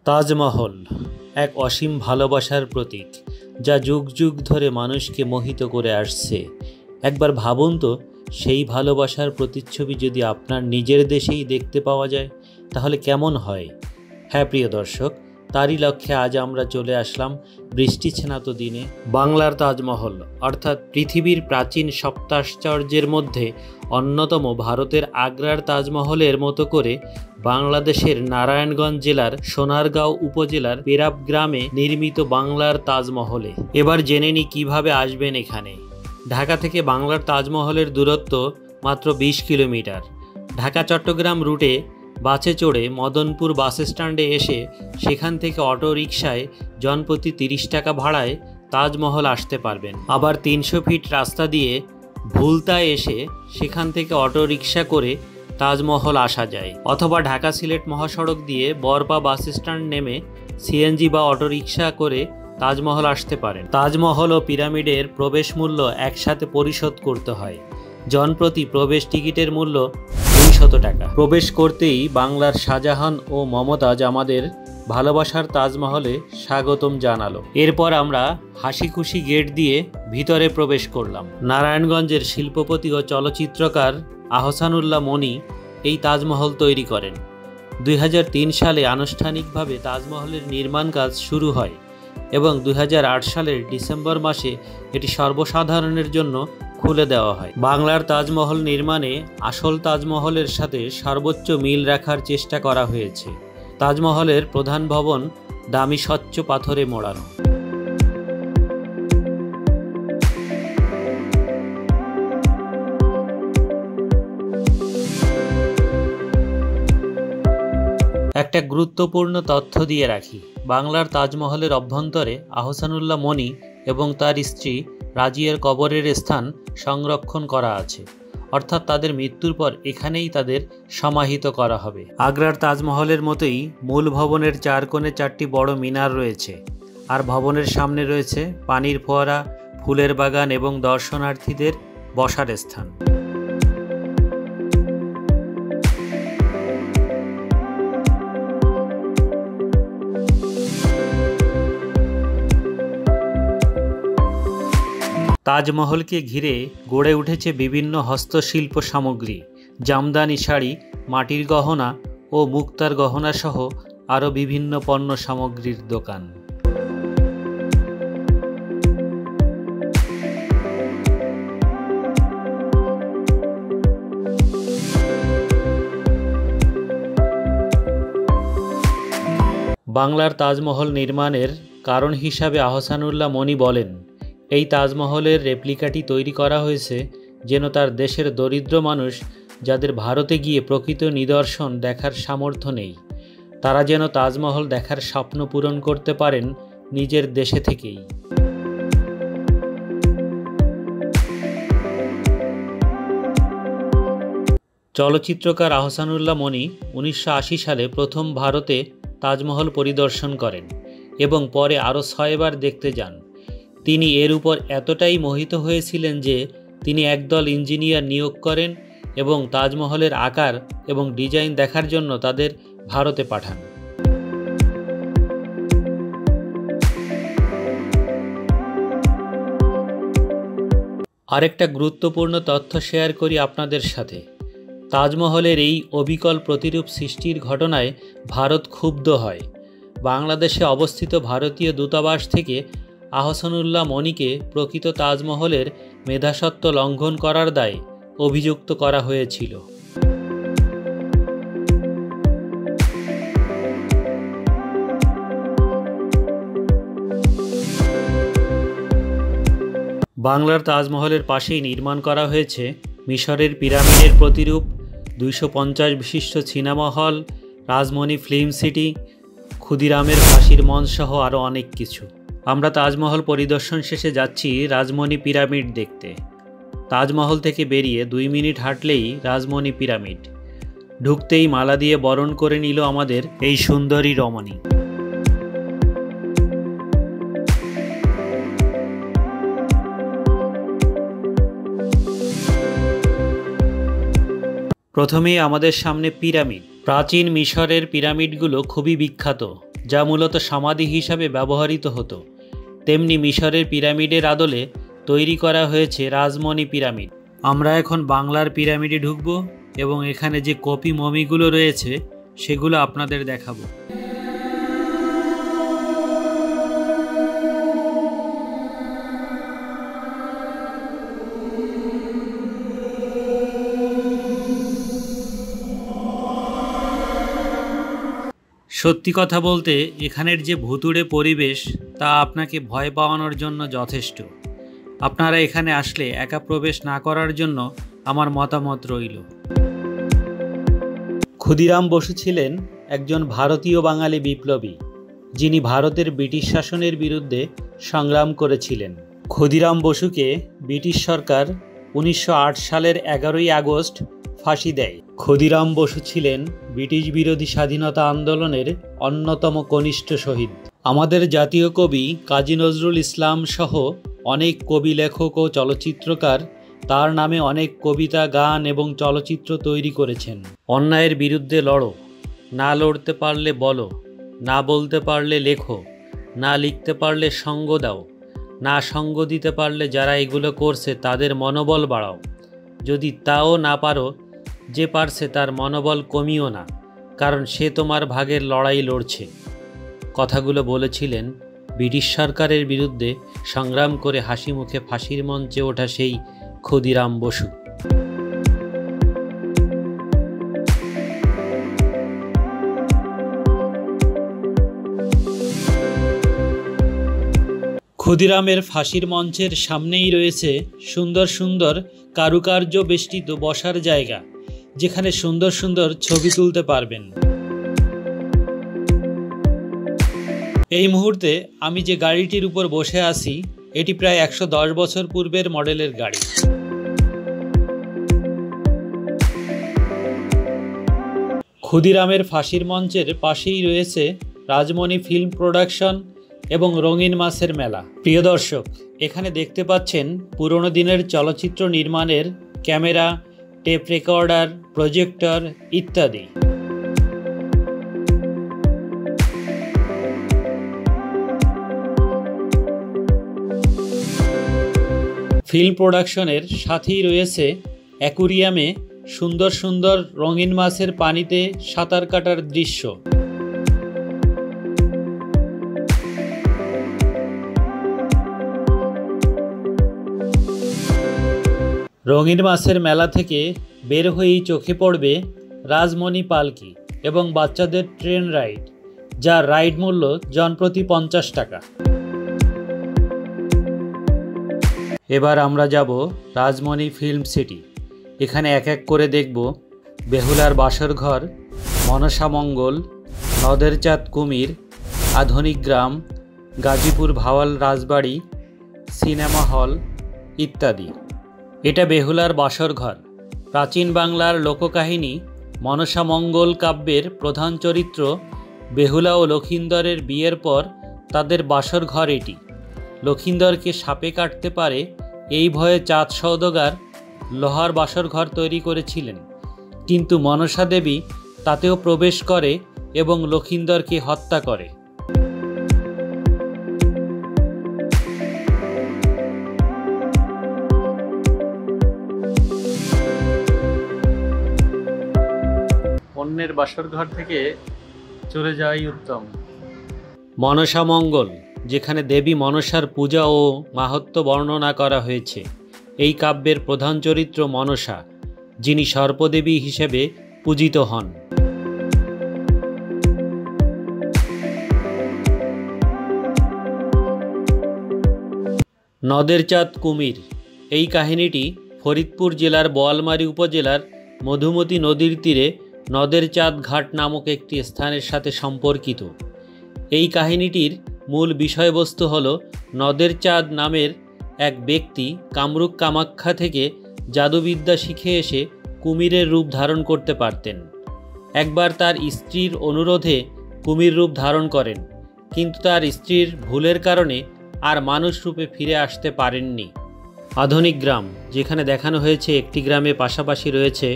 তাজমহল এক অসীম ভালোবাসার প্রতীক, যা যুগ যুগ ধরে মানুষকে মোহিত করে আসছে। একবার ভাবুন তো, সেই ভালোবাসার প্রতিচ্ছবি যদি আপনার নিজের দেশেই দেখতে পাওয়া যায়, তাহলে কেমন হয়? হ্যাঁ প্রিয় দর্শক, তারই লক্ষ্যে আজ আমরা চলে আসলাম বৃষ্টি ছেনাত দিনে বাংলার তাজমহল, অর্থাৎ পৃথিবীর প্রাচীন সপ্তাশ্চর্যের মধ্যে অন্যতম ভারতের আগ্রার তাজমহলের মতো করে বাংলাদেশের নারায়ণগঞ্জ জেলার সোনারগাঁও উপজেলার পেরাব গ্রামে নির্মিত বাংলার তাজমহলে। এবার জেনে নিই কীভাবে আসবেন এখানে। ঢাকা থেকে বাংলার তাজমহলের দূরত্ব মাত্র 20 কিলোমিটার। ঢাকা চট্টগ্রাম রুটে বাসে চড়ে মদনপুর বাস স্ট্যান্ডে এসে সেখান থেকে অটো রিকশায় জনপ্রতি 30 টাকা ভাড়ায় তাজমহল আসতে পারবেন। আবার 300 ফিট রাস্তা দিয়ে ভুলতায় এসে সেখান থেকে অটো রিকশা করে তাজমহল আসা যায়, অথবা ঢাকা সিলেট মহাসড়ক দিয়ে বরপা বাস স্ট্যান্ড নেমে সিএনজি বা অটো রিকশা করে তাজমহল আসতে পারেন। তাজমহল ও পিরামিডের প্রবেশ মূল্য একসাথে পরিশোধ করতে হয়। জনপ্রতি প্রবেশ টিকিটের মূল্য 200 টাকা। প্রবেশ করতেই বাংলার শাহজাহান ও মমতাজ আমাদের ভালোবাসার তাজমহলে স্বাগতম জানালো। এরপর আমরা হাসি খুশি গেট দিয়ে ভিতরে প্রবেশ করলাম। নারায়ণগঞ্জের শিল্পপতি ও চলচ্চিত্রকার আহসানুল্লাহ মনি এই তাজমহল তৈরি করেন। 2003 সালে আনুষ্ঠানিকভাবে তাজমহলের নির্মাণ কাজ শুরু হয় এবং 2008 সালের ডিসেম্বর মাসে এটি সর্বসাধারণের জন্য খুলে দেওয়া হয়। বাংলার তাজমহল নির্মাণে আসল তাজমহলের সাথে সর্বোচ্চ মিল রাখার চেষ্টা করা হয়েছে। তাজমহলের প্রধান ভবন দামি স্বচ্ছ পাথরে মোড়ানো। একটা গুরুত্বপূর্ণ তথ্য দিয়ে রাখি, বাংলার তাজমহলের অভ্যন্তরে আহসানুল্লাহ মনি এবং তার স্ত্রী রাজিয়ার কবরের স্থান সংরক্ষণ করা আছে, অর্থাৎ তাদের মৃত্যুর পর এখানেই তাদের সমাহিত করা হবে। আগ্রার তাজমহলের মতোই মূল ভবনের 4 কোণে 4টি বড় মিনার রয়েছে, আর ভবনের সামনে রয়েছে পানির ফোয়ারা, ফুলের বাগান এবং দর্শনার্থীদের বসার স্থান। তাজমহলকে ঘিরে গড়ে উঠেছে বিভিন্ন হস্তশিল্প সামগ্রী, জামদানি শাড়ি, মাটির গহনা ও মুক্তার গহনা সহ আরও বিভিন্ন পণ্য সামগ্রীর দোকান। বাংলার তাজমহল নির্মাণের কারণ হিসাবে আহসানুল্লাহ মনি বলেন, এই তাজমহলের রেপ্লিকাটি তৈরি করা হয়েছে যেন তার দেশের দরিদ্র মানুষ, যাদের ভারতে গিয়ে প্রকৃত নিদর্শন দেখার সামর্থ্য নেই, তারা যেন তাজমহল দেখার স্বপ্ন পূরণ করতে পারেন নিজের দেশে থেকেই। চলচ্চিত্রকার আহসানুল্লাহ মনি 1980 সালে প্রথম ভারতে তাজমহল পরিদর্শন করেন এবং পরে আরও 6 বার দেখতে যান। তিনি এর উপর এতটাই মোহিত হয়েছিলেন যে তিনি একদল ইঞ্জিনিয়ার নিয়োগ করেন এবং তাজমহলের আকার এবং ডিজাইন দেখার জন্য তাদের ভারতে পাঠান। আরেকটা গুরুত্বপূর্ণ তথ্য শেয়ার করি আপনাদের সাথে। তাজমহলের এই অবিকল প্রতিরূপ সৃষ্টির ঘটনায় ভারত ক্ষুব্ধ হয়। বাংলাদেশে অবস্থিত ভারতীয় দূতাবাস থেকে আহসানুল্লাহ মনিকে প্রকৃত তাজমহলের মেধাস্বত্ব লঙ্ঘন করার দায়ে অভিযুক্ত করা হয়েছিল। বাংলার তাজমহলের পাশেই নির্মাণ করা হয়েছে মিশরের পিরামিডের প্রতিরূপ, 250 বিশিষ্ট cinema hall, Rajmani film city, ক্ষুদিরামের ফাঁসির মঞ্চ সহ আরও অনেক কিছু। আমরা তাজমহল পরিদর্শন শেষে যাচ্ছি রাজমণি পিরামিড দেখতে। তাজমহল থেকে বেরিয়ে 2 মিনিট হাঁটলেই রাজমণি পিরামিড। ঢুকতেই মালা দিয়ে বরণ করে নিল আমাদের এই সুন্দরী রমণী। প্রথমেই আমাদের সামনে পিরামিড। প্রাচীন মিশরের পিরামিডগুলো খুবই বিখ্যাত। যা মূলত সমাধি হিসাবে ব্যবহৃত হতো। তেমনি মিশরের পিরামিডের আদলে তৈরি করা হয়েছে রাজমণি পিরামিড। আমরা এখন বাংলার পিরামিডে ঢুকব এবং এখানে যে কপি মমিগুলো রয়েছে সেগুলো আপনাদের দেখাবো। সত্যি কথা বলতে এখানের যে ভুতুড়ে পরিবেশ তা আপনাকে ভয় পাওয়ানোর জন্য যথেষ্ট। আপনারা এখানে আসলে একা প্রবেশ না করার জন্য আমার মতামত রইল। ক্ষুদিরাম বসু ছিলেন একজন ভারতীয় বাঙালি বিপ্লবী, যিনি ভারতের ব্রিটিশ শাসনের বিরুদ্ধে সংগ্রাম করেছিলেন। ক্ষুদিরাম বসুকে ব্রিটিশ সরকার 1908 সালের 11ই আগস্ট ফাঁসি দেয়। ক্ষুদিরাম বসু ছিলেন ব্রিটিশ বিরোধী স্বাধীনতা আন্দোলনের অন্যতম কনিষ্ঠ শহীদ। আমাদের জাতীয় কবি কাজী নজরুল ইসলাম সহ অনেক কবি, লেখক ও চলচ্চিত্রকার তার নামে অনেক কবিতা, গান এবং চলচ্চিত্র তৈরি করেছেন। অন্যায়ের বিরুদ্ধে লড়ো, না লড়তে পারলে বলো, না বলতে পারলে লেখো, না লিখতে পারলে সঙ্গ দাও, না সঙ্গ দিতে পারলে যারা এগুলো করছে তাদের মনোবল বাড়াও, যদি তাও না পারো যে পারছে তার মনোবল কমিও না, কারণ সে তোমার ভাগের লড়াই লড়ছে। কথাগুলো বলেছিলেন ব্রিটিশ সরকারের বিরুদ্ধে সংগ্রাম করে হাসি মুখে ফাঁসির মঞ্চে ওঠা সেই ক্ষুদিরাম বসু। ক্ষুদিরামের ফাঁসির মঞ্চের সামনেই রয়েছে সুন্দর সুন্দর কারুকার্য বেষ্টিত বসার জায়গা, যেখানে সুন্দর সুন্দর ছবি তুলতে পারবেন। এই মুহূর্তে আমি যে গাড়িটির উপর বসে আছি এটি প্রায় 110 বছর পূর্বের মডেলের গাড়ি। ক্ষুদিরামের ফাঁসির মঞ্চের পাশেই রয়েছে রাজমণি ফিল্ম প্রোডাকশন এবং রঙিন মাছের মেলা। প্রিয় দর্শক, এখানে দেখতে পাচ্ছেন পুরনো দিনের চলচ্চিত্র নির্মাণের ক্যামেরা, টেপ রেকর্ডার, প্রজেক্টর ইত্যাদি। ফিল্ম প্রোডাকশনের সাথেই রয়েছে অ্যাকুরিয়ামে সুন্দর সুন্দর রঙিন মাছের পানিতে সাঁতার কাটার দৃশ্য। রঙিন মাছের মেলা থেকে বের হয়েই চোখে পড়বে রাজমণি পালকি এবং বাচ্চাদের ট্রেন রাইড, যার রাইড মূল্য জনপ্রতি 50 টাকা। এবার আমরা যাব রাজমণি ফিল্ম সিটি। এখানে এক এক করে দেখব বেহুলার বাসর ঘর, মনসা মঙ্গল, নদের চাঁদ কুমির, আধুনিক গ্রাম, গাজীপুর ভাওয়াল রাজবাড়ি, সিনেমা হল ইত্যাদি। এটা বেহুলার বাসর ঘর। প্রাচীন বাংলার লোককাহিনী মনসা মঙ্গল কাব্যের প্রধান চরিত্র বেহুলা ও লক্ষিন্দরের বিয়ের পর তাদের বাসর ঘর এটি। লক্ষিন্দরকে সাপে কাটতে পারে এই ভয়ে চাঁদ সওদাগর লোহার বাসর ঘর তৈরি করেছিলেন, কিন্তু মনসা দেবী তাতেও প্রবেশ করে এবং লক্ষিন্দরকে হত্যা করে। অন্যের বাসর ঘর থেকে চলে যাওয়াই উত্তম। মনসা মঙ্গল, যেখানে দেবী মনসার পূজা ও মাহাত্ম্য বর্ণনা করা হয়েছে। এই কাব্যের প্রধান চরিত্র মনসা, যিনি সর্পদেবী হিসেবে পূজিত হন। নদের চাঁদ কুমির, এই কাহিনীটি ফরিদপুর জেলার বোয়ালমারী উপজেলার মধুমতি নদীর তীরে নদের চাঁদ ঘাট নামক একটি স্থানের সাথে সম্পর্কিত। এই কাহিনীটির মূল বিষয়বস্তু হল নদের চাঁদ নামের এক ব্যক্তি কামরূপ কামাখ্যা থেকে জাদুবিদ্যা শিখে এসে কুমিরের রূপ ধারণ করতে পারতেন। একবার তার স্ত্রীর অনুরোধে কুমির রূপ ধারণ করেন, কিন্তু তার স্ত্রীর ভুলের কারণে আর মানুষ রূপে ফিরে আসতে পারেননি। আধুনিক গ্রাম, যেখানে দেখানো হয়েছে একটি গ্রামে পাশাপাশি রয়েছে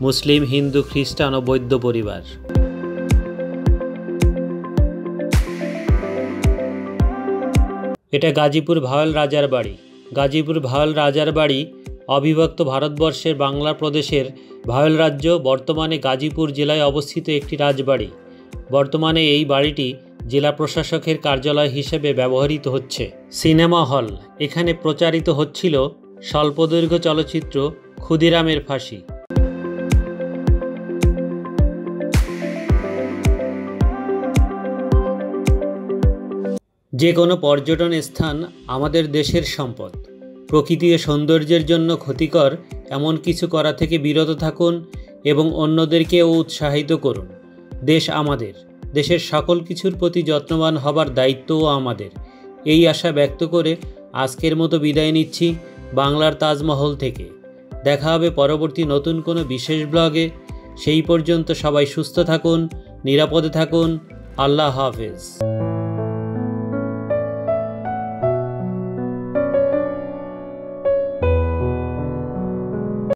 মুসলিম, হিন্দু, খ্রিস্টান ও বৌদ্ধ পরিবার। এটা গাজীপুর ভাওয়াল রাজার বাড়ি। গাজীপুর ভাওয়াল রাজার বাড়ি অবিভক্ত ভারতবর্ষের বাংলা প্রদেশের ভাওয়াল রাজ্য বর্তমানে গাজীপুর জেলায় অবস্থিত একটি রাজবাড়ি। বর্তমানে এই বাড়িটি জেলা প্রশাসকের কার্যালয় হিসেবে ব্যবহৃত হচ্ছে। সিনেমা হল, এখানে প্রচারিত হচ্ছিল স্বল্পদৈর্ঘ্য চলচ্চিত্র ক্ষুদিরামের ফাঁসি। যে কোনো পর্যটন স্থান আমাদের দেশের সম্পদ। প্রকৃতি ও সৌন্দর্যের জন্য ক্ষতিকর এমন কিছু করা থেকে বিরত থাকুন এবং অন্যদেরকেও উৎসাহিত করুন। দেশ আমাদের, দেশের সকল কিছুর প্রতি যত্নবান হবার দায়িত্বও আমাদের। এই আশা ব্যক্ত করে আজকের মতো বিদায় নিচ্ছি বাংলার তাজমহল থেকে। দেখা হবে পরবর্তী নতুন কোনো বিশেষ ব্লগে। সেই পর্যন্ত সবাই সুস্থ থাকুন, নিরাপদে থাকুন। আল্লাহ হাফেজ।